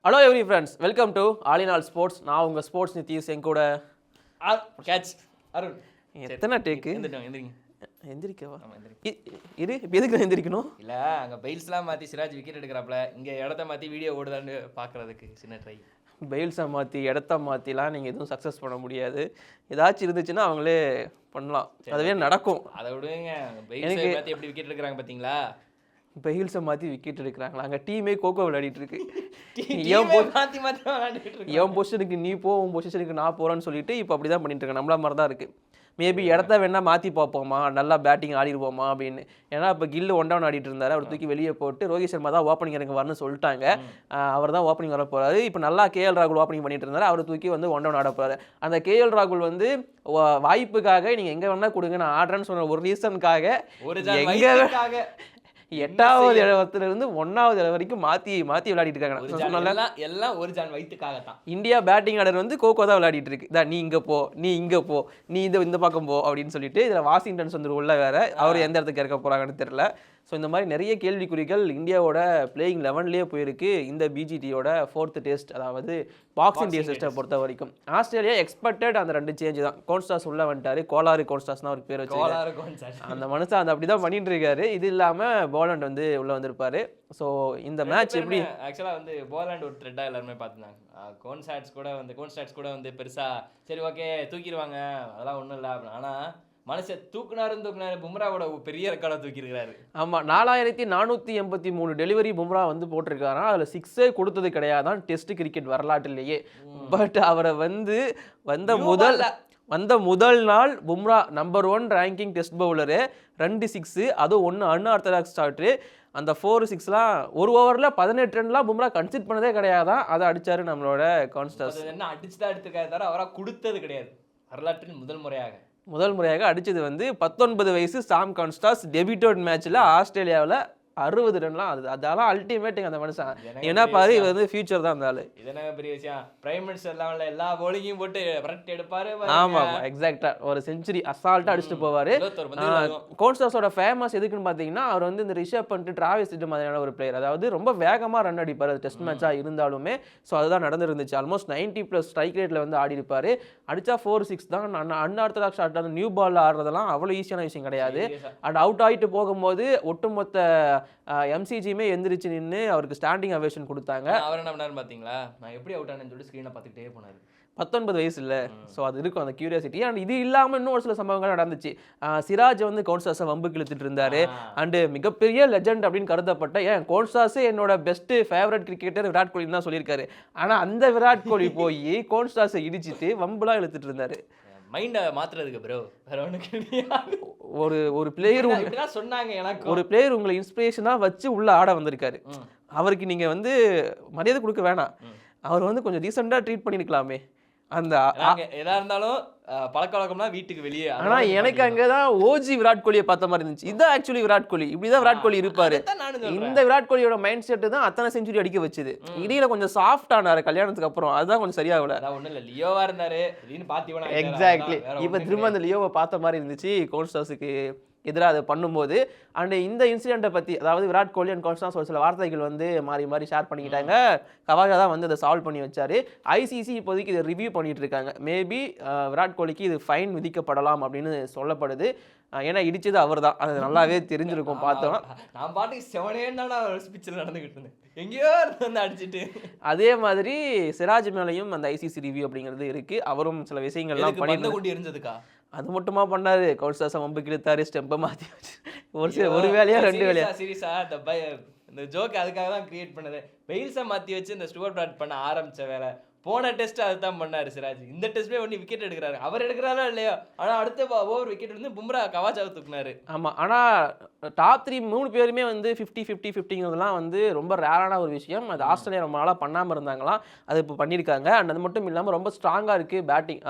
Hello every friends, welcome to all in all sports. நான் உங்கள் sports Nitish. என் கூட catch Arun. எத்தனை டேக்கு எந்திரிக்கவா? இது எதுக்கு எந்திரிக்கணும்? இல்லை, அங்கே பைல்ஸ்லாம் மாற்றி சிராஜ் விக்கெட் எடுக்கிறாப்புல, இங்கே இடத்த மாற்றி வீடியோ ஓடுதான்னு பார்க்குறதுக்கு சின்ன ட்ரை. பைல்ஸை மாற்றி இடத்த மாற்றிலாம் நீங்கள் எதுவும் சக்ஸஸ் பண்ண முடியாது. ஏதாச்சும் இருந்துச்சுன்னா அவங்களே பண்ணலாம், அதுவே நடக்கும். அதை விடுங்க, பைல்ஸை மாற்றி எப்படி விக்கெட் எடுக்கிறாங்க பார்த்தீங்களா? பைல்ஸை மாற்றி விக்கெட் எடுக்கிறாங்களா? அங்கே டீமே கோகோ விளையாடிட்டு இருக்கு. என் பொசிஷனுக்கு நீ போ, உன் பொசிஷனுக்கு நான் போகிறேன்னு சொல்லிட்டு இப்போ அப்படி தான் பண்ணிட்டு இருக்கேன். நம்மள மாதிரி தான் இருக்குது. மேபி இடத்த வேணா மாற்றி பார்ப்போமா, நல்லா பேட்டிங் ஆடிடுவோமா அப்படின்னு. ஏன்னா இப்போ கில்லு 1 down ஆடிட்டு இருந்தார், அவர் தூக்கி வெளியே போட்டு ரோஹித் சர்மா தான் ஓப்பனிங் எனக்கு வரணும்னு சொல்லிட்டாங்க. அவர் தான் ஓப்பனிங் வர போகிறாரு. இப்போ நல்லா கேஎல் ராகுல் ஓப்பனிங் பண்ணிட்டு இருந்தார், அவர் தூக்கி வந்து 1 down ஆட போகிறாரு. அந்த கேஎல் ராகுல் வந்து வாய்ப்புக்காக நீங்கள் எங்கே வேணா கொடுங்க, நான் ஆடுறேன்னு சொன்ன ஒரு ரீசனுக்காக எங்கே 8வது இடத்திலிருந்து 1வது இடம் வரைக்கும் மாற்றி விளையாடிட்டு இருக்காங்க. எல்லாம் ஒரு ஜான் வயிற்றுக்காகத்தான். இந்தியா பேட்டிங் ஆர்டர் வந்து கோகோ தான் விளையாடிட்டு இருக்கு. நீ இங்கே போ, நீ இங்கே போ, நீ இந்த பக்கம் போ அப்படின்னு சொல்லிட்டு. இதில் வாஷிங்டன்ஸ் வந்து உள்ள வேற, அவர் எந்த இடத்துக்கு இறக்க போகிறாங்கன்னு தெரியல. ஸோ இந்த மாதிரி நிறைய கேள்விக்குறிகள் இந்தியாவோட பிளேயிங் 11லேயே போயிருக்கு. இந்த பிஜிடியோட 4th டெஸ்ட், அதாவது பாக்ஸிங் டெஸ்ட்டை பொறுத்த வரைக்கும் ஆஸ்திரேலியா எக்ஸ்பெக்டட் அந்த 2 சேஞ்ச் தான். கோன்ஸ்டாஸ் உள்ள வந்துட்டாரு, கோலாறு கோன்ஸ்டாஸ் தான் அவருக்கு பேர் வச்சு. அந்த மனுஷன் அந்த அப்படி தான் பண்ணிட்டு இருக்காரு. இது இல்லாமல் போலண்ட் வந்து உள்ள வந்திருப்பாரு. ஸோ இந்த மேட்ச் எப்படி ஆக்சுவலாக வந்து போலாண்ட் ஒரு த்ரெட்டாக எல்லாருமே பார்த்துருந்தாங்க. கோன்ஸ்டாட்ஸ் கூட வந்து பெருசாக சரி ஓகே தூக்கிடுவாங்க, அதெல்லாம் ஒன்றும் இல்லை அப்படின்னு. ஆனால் மனுஷன் தூக்குனாரு பும்ராவோட பெரிய ரெக்கார்டை தூக்கியிருக்காரு. ஆமாம், 4483 டெலிவரி பும்ரா வந்து போட்டிருக்காராம். அதில் 6 கொடுத்தது கிடையாதான் டெஸ்ட் கிரிக்கெட் வரலாற்றிலேயே. பட் அவரை வந்து வந்த முதல் நாள் Bumrah number 1 ranking test bowler, 2 6, அதுவும் 1 அன்ஆர்த்தடாக்ஸ் ஸ்டார்ட்ரு. அந்த 4 6லாம் ஒரு ஓவரில் 18 ரன்லாம் பும்ரா கன்சிட் பண்ணதே கிடையாதான். அதை அடித்தார் நம்மளோட கான்ஸ்டாஸ். என்ன அடிச்சு தான் எடுத்துக்காரு தவிர அவராக கொடுத்தது கிடையாது. வரலாற்றில் முதல் முறையாக அடித்தது வந்து 19 வயசு சாம் கான்ஸ்டாஸ். டெபியூட் மேட்ச்சில் ஆஸ்திரேலியாவில் 60 ரன்லாம். அதெல்லாம் அல்டிமேட்டுங்க அந்த மனுஷன். ஏன்னா பாரு, இவர் வந்து ஃபியூச்சர் தான் இருந்தாலும். இதெல்லாம் பெரிய விஷயம். பிரைம் மினிஸ்டர் லெவலில் எல்லா பவுலிங்கையும் போட்டு விரட்டி எடுப்பாரு. ஆமாம், எக்ஸாக்டா ஒரு செஞ்சுரி அசால்ட்டாக அடிச்சுட்டு போவார். கோன்ஸ்டாஸோட ஃபேமஸ் எதுக்குன்னு பார்த்தீங்கன்னா, அவர் வந்து இந்த ரிஷப் பண்ணிட்டு டிராவிஸ் ஹெட் மாதிரியான ஒரு பிளேயர். அதாவது ரொம்ப வேகமாக ரன் அடிப்பார், அது டெஸ்ட் மேட்சாக இருந்தாலுமே. ஸோ அதுதான் நடந்துருந்துச்சு. ஆல்மோஸ்ட் 90+ ஸ்ட்ரைக் ரேட்டில் வந்து ஆடி இருப்பார். அடித்தா 4 6 தான். அன்ஆர்த்தடாக்ஸ் ஷாட், அந்த நியூ பாலில் ஆடுறதெல்லாம் அவ்வளோ ஈஸியான விஷயம் கிடையாது. அண்ட் அவுட் ஆகிட்டு போகும்போது ஒட்டுமொத்த எம்சிஜியுமே எந்திரிச்சு நின்று அவருக்கு ஸ்டாண்டிங் அவேஷன் கொடுத்தாங்க. அவர் என்ன பண்ணாரு பார்த்தீங்களா, நான் எப்படி அவுட் ஆனேன்னு சொல்லிட்டு ஸ்க்ரீனை பார்த்துக்கிட்டே போனார். 19 வயசு இல்லை. ஸோ அது இருக்கும் அந்த கியூரியாசிட்டி. அண்ட் இது இல்லாமல் இன்னும் ஒரு சில சம்பவங்கள் நடந்துச்சு. சிராஜ் வந்து கோன்ஸ்டாஸை வம்புக்கு இழுத்துட்டு இருந்தாரு. அண்டு மிகப்பெரிய லெஜண்ட் அப்படின்னு கருதப்பட்ட கோன்ஸ்டாஸே என்னோட best favourite cricketer Virat Kohli தான் சொல்லியிருக்காரு. ஆனால் அந்த விராட் கோலி போய் கோன்ஸ்டாஸை இடிச்சிட்டு வம்புலாம் இழுத்துட்டு இருந்தாரு. மைண்டை மாத்துறதுக்கு ப்ரோ வேற ஒன்று. ஒரு பிளேயர் சொன்னாங்க, எனக்கு ஒரு பிளேயர் உங்களை இன்ஸ்பிரேஷனாக வச்சு உள்ள ஆட வந்திருக்காரு. அவருக்கு நீங்கள் வந்து மரியாதை கொடுக்க வேணாம். அவர் வந்து கொஞ்சம் ரீசெண்டாக ட்ரீட் பண்ணியிருக்கலாமே. அந்த எதா இருந்தாலும் பழக்க வழக்கம்லாம் வீட்டுக்கு வெளியே. ஆனால் எனக்கு அங்கே தான் ஓஜி விராட் கோலியை பார்த்த மாதிரி இருந்துச்சு. இதுதான் ஆக்சுவலி விராட் கோலி. இப்படிதான் விராட் கோலி இருப்பாரு. இந்த விராட் கோலியோட மைண்ட் செட்டு தான் அத்தனை செஞ்சுரி அடிக்க வச்சுது. இடையில கொஞ்சம் சாஃப்ட் ஆனாரு கல்யாணத்துக்கு அப்புறம். அதுதான் கொஞ்சம் சரியாகல. ஒன்றும் இல்லை, லியோவா இருந்தாரு. எக்ஸாக்ட்லி. இப்போ திரும்ப அந்த லியோவை பார்த்த மாதிரி இருந்துச்சு கோன்ஸ்டாஸுக்கு எதிராக அதை பண்ணும்போது. அண்ட் இந்த இன்சிடென்ட்டை பற்றி, அதாவது விராட் கோலி அண்ட் கான்ஸ்டாஸ் ஒரு சில வார்த்தைகள் வந்து மாறி ஷேர் பண்ணிக்கிட்டாங்க. கவாஜா தான் வந்து அதை சால்வ் பண்ணி வச்சாரு. ஐசிசி இப்போதைக்கு இதை ரிவ்யூ பண்ணிட்டு இருக்காங்க. மேபி விராட் கோலிக்கு இது ஃபைன் விதிக்கப்படலாம் அப்படின்னு சொல்லப்படுது. ஏன்னா இடிச்சது அவர் தான், அது நல்லாவே தெரிஞ்சிருக்கும். பார்த்தோம், நான் பாட்டுக்கு 7 ஸ்பீச்சில் நடந்துகிட்டு இருந்தேன், எங்கேயோ வந்து அடிச்சுட்டு. அதே மாதிரி சிராஜ் மேலையும் அந்த ஐசிசி ரிவ்யூ அப்படிங்கிறது இருக்கு. அவரும் சில விஷயங்கள்லாம் பண்ணி கொண்டு இருந்ததுக்கா. அது மட்டுமா பண்ணாரு, கோன்ஸ்டாஸை வம்பு கிழித்தாரு, ஸ்டெம்பை மாற்றி வச்சு ஒரு வேலையா 2 வேலையா சீரியஸா இந்த ஜோக் அதுக்காக தான் கிரியேட் பண்ணது. பெயில்ஸை மாற்றி வச்சு இந்த ஸ்டூவர்ட் பிராட் பண்ண ஆரம்பிச்ச வேலை. போன டெஸ்ட் அதுதான் பண்ணாரு சிராஜ். இந்த டெஸ்ட்லேயே ஒன்று விக்கெட் எடுக்கிறாரு. அவர் எடுக்கிறாரா இல்லையோ, ஆனால் அடுத்த ஓவர் விக்கெட் வந்து பும்ரா கவாஜாவை தூக்குனாரு. ஆமாம், ஆனால் டாப் 3 பேருமே வந்து 50-50-50ங்கிறதுலாம் வந்து ரொம்ப ரேரான ஒரு விஷயம். அது ஆஸ்திரேலியா ரொம்ப நாளாக பண்ணாமல் இருந்தாங்களாம், அது இப்போ பண்ணியிருக்காங்க. அண்ட் அது மட்டும் இல்லாமல் ரொம்ப ஸ்ட்ராங்காக இருக்குது பேட்டிங்.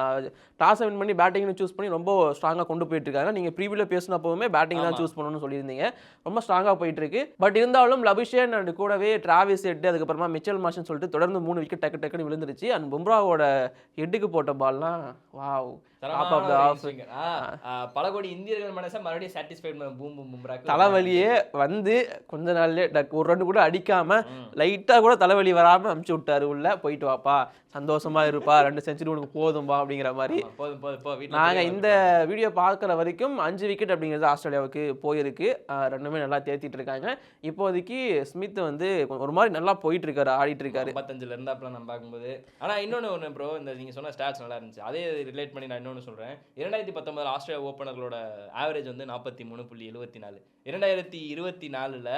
டாஸை வின் பண்ணி பேட்டிங்னு சூஸ் பண்ணி ரொம்ப ஸ்ட்ராங்காக கொண்டு போயிட்டு இருக்காங்க. நீங்கள் ப்ரீவியூவில் பேசினப்போவுமே பேட்டிங் தான் சூஸ் பண்ணணும்னு சொல்லியிருந்தீங்க. ரொம்ப ஸ்ட்ராங்காக போயிட்டு இருக்கு. பட் இருந்தாலும் லபிஷேன் அண்ட் கூடவே டிராவிஸ் ஹெட், அதுக்கப்புறமா மிச்சல் மார்ஷன் சொல்லிட்டு தொடர்ந்து 3 விக்கெட் டக்குன்னு விழுந்துருச்சு. அண்ட் பும்ராவோட ஹெட்டுக்கு போட்ட பால்லாம் wow, top of the off. பல கோடி இந்தியர்கள் மனசை மறுபடியும் சாட்டிஸ்ஃபைட் பூம் பும்ரா தலைவலியே வந்து கொஞ்ச நாள்லயே ஒரு ரன் கூட அடிக்காம லைட்டா கூட தலைவலி வராம அமுச்சு விட்டாரு உள்ள, போயிட்டு வாப்பா சந்தோஷமா இருப்பா 2 செஞ்சுரி உனக்கு போதும்பா அப்படிங்கிற மாதிரி. நாங்க இந்த வீடியோ பார்க்குற வரைக்கும் 5 விக்கெட் அப்படிங்கிறது ஆஸ்திரேலியாவுக்கு போயிருக்கு. ரெண்டுமே நல்லா தேத்திட்டு இருக்காங்க. இப்போதைக்கு ஸ்மித் வந்து ஒரு மாதிரி நல்லா போயிட்டு இருக்காரு, ஆடிட்டு இருக்காரு. 55ல இருந்தாப்ல நம்ம பார்க்கும்போது. ஆனா இன்னொன்னு ப்ரோ, இந்த நீங்க சொன்ன ஸ்டாட்ஸ் நல்லா இருந்துச்சு. அதே ரிலேட் பண்ணி நான் இன்னொன்னு சொல்றேன். 2019 ஆஸ்திரேலியா ஓப்பனர்களோட ஆவரேஜ் வந்து 43.74. 2024ல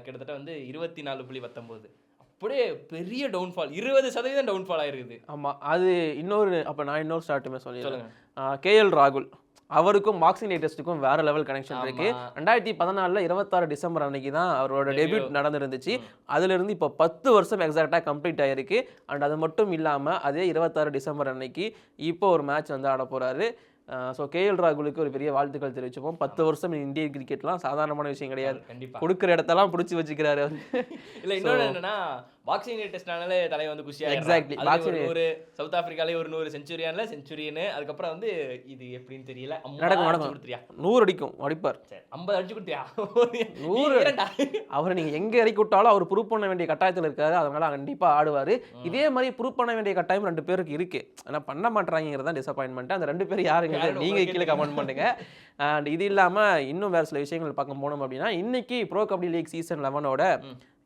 கிட்டத்தட்ட வந்து 24.19. அப்படியே பெரிய டவுன்ஃபால், 20% டவுன்ஃபால் ஆயிருக்குது. ஆமா, அது நான் இன்னொரு ஸ்டார்ட்டுமே சொல்லிடுறேன். கேஎல் ராகுல் அவருக்கும் பாக்ஸிங் டே டெஸ்ட்டுக்கும் வேற லெவல் கனெக்ஷன் இருக்கு. 2014 26 டிசம்பர் அன்னைக்கு தான் அவரோட டெபியூட் நடந்துருந்துச்சு. அதுல இருந்து இப்போ 10 வருஷம் எக்ஸாக்டா கம்ப்ளீட் ஆயிருக்கு. அண்ட் அது மட்டும் இல்லாம அதே 26 டிசம்பர் அன்னைக்கு இப்போ ஒரு மேட்ச் வந்து ஆட போறாரு. ஸோ கேஎல் ராகுலுக்கு ஒரு பெரிய வாழ்த்துக்கள் தெரிவிச்சுப்போம். 10 வருஷம் இந்திய கிரிக்கெட்லாம் சாதாரணமான விஷயம் கிடையாது. கண்டிப்பா கொடுக்குற இடத்தெல்லாம் பிடிச்சி வச்சுக்கிறாரு அவர். இல்ல இன்னொன்று என்னன்னா, பாக்ஸிங் டே டெஸ்ட்னாலே தலை வந்து குஷியா எக்ஸாக்ட்லி. ஒரு சவுத் ஆப்பிரிக்காலே ஒரு 100 செஞ்சுரியன், அதுக்கப்புறம் வந்து இது எப்படின்னு தெரியல, நடக்கும் 100 அடிக்கும் அடிப்பார். 50 அடிச்சு கொடுத்தியா 100 அவரை நீங்க எங்க இறக்கி விட்டாலும் அவர் ப்ரூவ் பண்ண வேண்டிய கட்டாயத்தில் இருக்காரு. அதனால கண்டிப்பா ஆடுவாரு. இதே மாதிரி ப்ரூவ் பண்ண வேண்டிய கட்டாயம் 2 பேருக்கு இருக்கு. ஆனா பண்ண மாட்டாங்கிறது தான் டிசப்பாயின்மெண்ட். அந்த 2 பேர் யாருங்க நீங்க கீழே கமெண்ட் பண்ணுங்க. அண்ட் இது இல்லாம இன்னும் வேற சில விஷயங்கள் பார்க்க போனோம் அப்படின்னா, இன்னைக்கு ப்ரோ கபடி லீக் சீசன் 11ஓட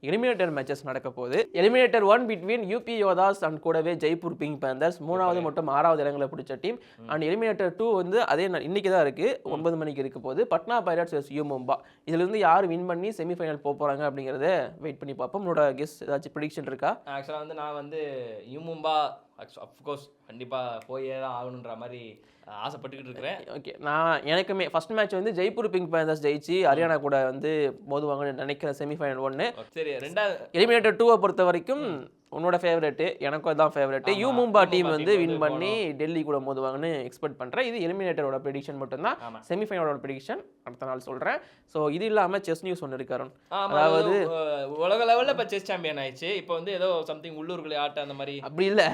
எலிமினேட்டர் மேட்சஸ் நடக்க போகுது. Eliminator 1 between UP Yoddhas and கூடவே ஜெய்ப்பூர் பிங்க் பேந்தர்ஸ் 3வது மற்றும் 6வது இடங்களை பிடிச்ச டீம். அண்ட் எலிமினேட்டர் 2 வந்து அதே இன்னைக்கு தான் இருக்கு, 9 மணிக்கு இருக்க போகுது. Patna pirates vs you Mumba. இதுல இருந்து யார் வின் பண்ணி செமிஃபைனல் போக போறாங்க அப்படிங்கறத வெயிட் பண்ணி பார்ப்போம். உங்களோட கெஸ் ஏதாச்சும் ப்ரெடிக்ஷன் இருக்கா? ஆக்சுவலா வந்து நான் வந்து யூ மும்பா அஃப்கோர்ஸ் கண்டிப்பா போயே தான் ஆகணுன்ற மாதிரி ஆசைப்பட்டுக்கிட்டு இருக்கிறேன். ஓகே, எனக்குமே ஃபர்ஸ்ட் மேட்ச் வந்து ஜெய்ப்பூர் பிங்க் பேந்தர்ஸ் ஜெயிச்சு ஹரியானா கூட வந்து மோதுவாங்கன்னு நினைக்கிறேன் செமிஃபைனல் 1. சரி, ரெண்டாவது எலிமினேட்டர் 2 பொறுத்த வரைக்கும் உன்னோட ஃபேவரட், எனக்கும் அதான் ஃபேவரட். யூ மும்பா டீம் வந்து வின் பண்ணி டெல்லி கூட மோதுவாங்கன்னு எக்ஸ்பெக்ட் பண்றேன். இது எலிமினேட்டரோட ப்ரெடிக்ஷன் மட்டும்தான். செமிஃபைனலோட ப்ரெடிக்ஷன் அடுத்த நாள் சொல்றேன். ஸோ இது இல்லாம செஸ் நியூஸ் ஒன்று இருக்கு அருண். அதாவது உலக லெவலில் இப்போ செஸ் சாம்பியன் ஆயிடுச்சு. இப்போ வந்து ஏதோ சம்திங் உள்ளூர்களை ஆட்ட அந்த மாதிரி அப்படி இல்லை,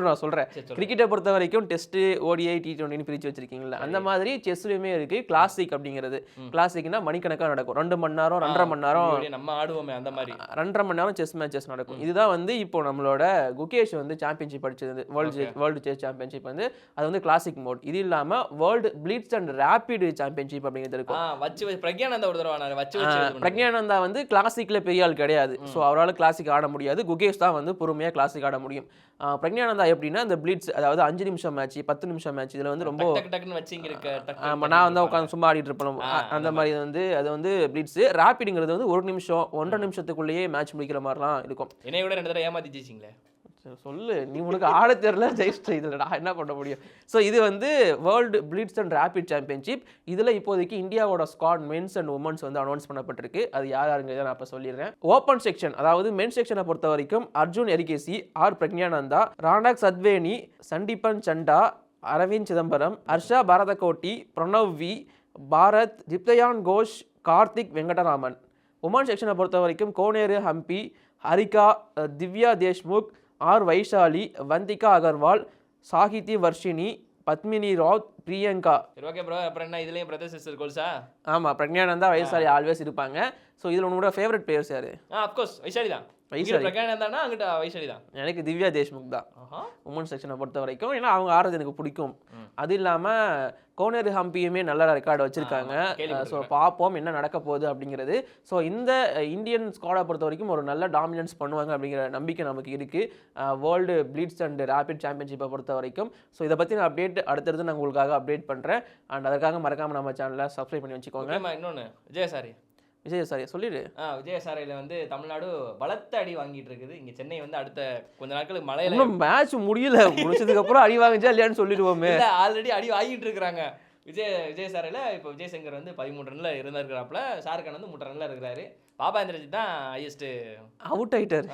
நான் சொல்றேன். கிரிக்கெட்டை பொறுத்த வரைக்கும் டெஸ்ட், ஓடிஐ, T20 பிரிச்சு வச்சிருக்கீங்களா, அந்த மாதிரி செஸ்லயுமே இருக்கு கிளாசிக் அப்படிங்கிறது. கிளாசிக்னா மணிக்கணக்காக நடக்கும். 2 மணி நேரம் 2.5 மணி நேரம் நம்ம ஆடுவோமே அந்த மாதிரி 2.5 மணி நேரம் செஸ் மேட்சஸ் நடக்கும். இதுதான் வந்து இப்போ நம்மளோட குகேஷ் வந்து சாம்பியன்ஷிப் அடிச்சது, வேர்ல்டு செஸ் சாம்பியன்ஷிப் வந்து அது வந்து கிளாசிக் மோட். இது இல்லாம world blitz and rapid championship அப்படிங்கிறது இருக்கும். பிரக்ஞானந்தா வந்து கிளாசிக்ல பெரிய ஆள் கிடையாது. ஸோ அவரால் கிளாசிக் ஆட முடியாது. குகேஷ் தான் வந்து பொறுமையா கிளாசிக் ஆட முடியும். பிரக்ஞானந்தா எப்படின்னா இந்த பிளிட்ஸ், அதாவது 5 நிமிஷம் மேட்ச், 10 நிமிஷம் மேட்ச், இதுல வந்து ரொம்ப நான் வந்து உட்காந்து சும்மா ஆடிட்டு இருப்பேன் அந்த மாதிரி வந்து அது வந்து பிளிட்ஸ். ரேபிட்ங்கிறது வந்து 1 நிமிஷம் 1.5 நிமிஷத்துக்குள்ளேயே மேட்ச் முடிக்கிற மாதிரிலாம் இருக்கும். என்னை விட 2 தடவை ஏமாத்தி ஜெயிச்சிங்களே. சொல்லு, நீ உனக்கு ஆட தெரியல ஜெயிச்சிட்ட, இதுல நான் என்ன பண்ண முடியும். ஸோ இது வந்து world blitz and rapid championship. இதுல இப்போதைக்கு இந்தியாவோட ஸ்குவாட் மென்ஸ் அண்ட் உமன்ஸ் வந்து அனௌன்ஸ் பண்ணப்பட்டிருக்கு. அது யாருங்கிறத நான் இப்போ சொல்லிடுறேன். ஓப்பன் செக்ஷன், அதாவது மென்ஸ் செக்ஷனை பொறுத்த வரைக்கும் Arjun Erigaisi, R Praggnanandhaa, Raunak Sadhwani, Sandipan Chanda, Aravindh Chithambaram, Harsha Bharathakoti, Pranav V, Bharath, Diptayan Ghosh, Karthik Venkataraman. Woman செக்ஷனை பொறுத்த வரைக்கும் Koneru Humpy, Harika, Divya Deshmukh, R Vaishali, Vantika Agrawal, Sahithi Varshini, Padmini Rao, Priyanka. Okay bro, அப்புறம் என்ன இதுலயும் பிரதர் சிஸ்டர் கோல்ஸா? ஆமா, பிரக்ஞானந்தா, வைஷாலி ஆல்வேஸ் இருப்பாங்க. ஸோ இதுல உங்களோட ஃபேவரட் பிளேயர்ஸ் யாரு? அஃப்கோர்ஸ் வைஷாலி தான். எனக்கு திவ்யா தேஷ்முக் தான் உமன் செக்ஷனை பொறுத்த வரைக்கும். ஏன்னா அவங்க ஆடுறது எனக்கு பிடிக்கும். அது இல்லாம கோனேரு ஹம்பியுமே நல்ல ரெக்கார்டு வச்சிருக்காங்க. ஸோ பார்ப்போம் என்ன நடக்க போகுது அப்படிங்கிறது. ஸோ இந்த இந்தியன் ஸ்குவாடை பொறுத்த வரைக்கும் ஒரு நல்ல டாமினன்ஸ் பண்ணுவாங்க அப்படிங்கிற நம்பிக்கை நமக்கு இருக்கு வேர்ல்டு பிளிட்ஸ் அண்ட் ரேபிட் சாம்பியன்ஷிப்பை பொறுத்த வரைக்கும். ஸோ இதை பற்றி நான் அப்டேட் அடுத்தடுத்து நான் உங்களுக்காக அப்டேட் பண்ணுறேன். அண்ட் அதுக்காக மறக்காம நம்ம சேனலை சப்ஸ்கிரைப் பண்ணி வச்சுக்கோங்க. இன்னொன்று விஜயசாரி சொல்லிடு. விஜயசாரியில் வந்து தமிழ்நாடு பலத்த அடி வாங்கிட்டு இருக்குது. இங்கே சென்னை வந்து அடுத்த கொஞ்ச நாட்களுக்கு மழையில மேட்ச் முடிச்சதுக்கு அப்புறம் அடி வாங்கிச்சா இல்லையான்னு சொல்லிடுவோமே. ஆல்ரெடி அடி வாங்கிட்டு இருக்கிறாங்க. விஜயசாரியில் இப்போ விஜயசங்கர் வந்து 13 ரன்ல இருந்தாருக்கிறாப்புல. ஷாருக்கான் வந்து 3 ரன்ல இருக்கிறாரு. பாபா இந்திரஜித் தான் ஹையஸ்ட் அவுட் ஆயிட்டாரு.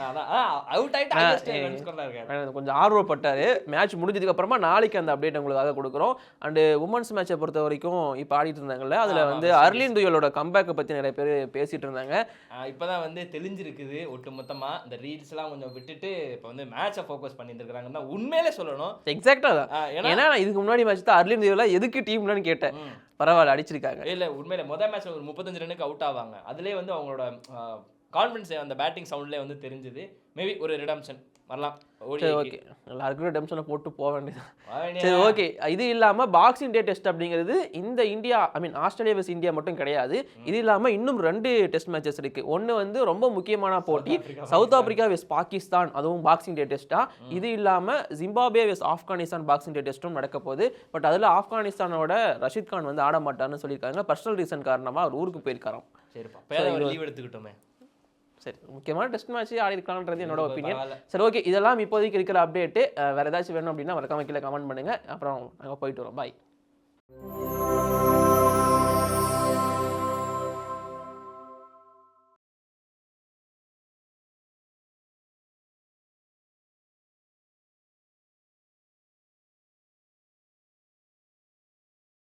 அவுட் ஆயிட்டு ஹையஸ்ட் ரன் ஸ்கோரா இருக்காரு. கொஞ்சம் ஆர்வப்பட்டாரு. மேட்ச் முடிஞ்சதுக்கு அப்புறமா நாளைக்கு அந்த அப்டேட் உங்களுக்காக கொடுக்குறோம். அண்ட் உமன்ஸ் மேட்சை பொறுத்த வரைக்கும் இப்போ ஆடிட்டு இருந்தாங்கல்ல, அதுல வந்து அர்லின் துயலோட கம்பேக்கை பத்தி நிறைய பேர் பேசிட்டு இருந்தாங்க. இப்பதான் வந்து தெளிஞ்சிருக்குது ஒட்டு மொத்தமா. இந்த ரீல்ஸ் எல்லாம் கொஞ்சம் விட்டுட்டு இப்போ வந்து மேட்சை ஃபோக்கஸ் பண்ணிட்டு இருக்காங்கன்னா உண்மையிலே சொல்லணும். எக்ஸாக்டா தான். ஏன்னா இதுக்கு முன்னாடி மேட்ச் தான் அர்லின் துயலா எதுக்கு டீம்லன்னு கேட்டேன். பரவாயில்ல அடிச்சிருக்காங்க. இல்ல உண்மையில முதல் மேட்ச்ல ஒரு 35 ரன்னுக்கு அவுட் ஆவாங்க. அதுலயே வந்து அவங்களோட கான்ஃபிடன்ஸ் அந்த பேட்டிங் சவுண்ட்லேயே வந்து தெரிஞ்சுது. மேபி ஒரு ரிடம்ஷன் வரலாம். ஓகே, எல்லாருக்கும் ரிடம்ஷனை போட்டு போக வேண்டியதான். சரி, ஓகே. இது இல்லாமல் பாக்ஸிங் டே டெஸ்ட் அப்படிங்கிறது இந்த இந்தியா ஆஸ்திரேலியா வெர்சஸ் இந்தியா மட்டும் கிடையாது. இது இல்லாமல் இன்னும் 2 டெஸ்ட் மேட்சஸ் இருக்கு. ஒன்று வந்து ரொம்ப முக்கியமான போட்டி சவுத் ஆப்பிரிக்கா வெஸ் பாகிஸ்தான், அதுவும் பாக்ஸிங் டே டெஸ்டா. இது இல்லாமல் ஜிம்பாப்வே வெஸ் ஆப்கானிஸ்தான் பாக்ஸிங் டே டெஸ்ட்டும் நடக்க போகுது. பட் அதில் ஆப்கானிஸ்தானோட ரஷீத் கான் வந்து ஆட மாட்டார்னு சொல்லியிருக்காங்க. பர்சனல் ரீசன் காரணமாக அவர் ஊருக்கு போயிருக்காராம். சரிப்பா, லீவ் எடுத்துக்கிட்டோமே. சரி, முக்கியமான டெஸ்ட் மேட்ச் ஆடி இருக்கலாம்ன்றது என்னோட ஒப்பீனியன். சரி, ஓகே. இதெல்லாம் இப்போதைக்கு இருக்கிற அப்டேட்டு. வேறு ஏதாச்சும் வேணும் அப்படின்னா மறக்காம கீழே கமெண்ட் பண்ணுங்க. அப்புறம் நாங்கள் போயிட்டு வரோம். பாய்.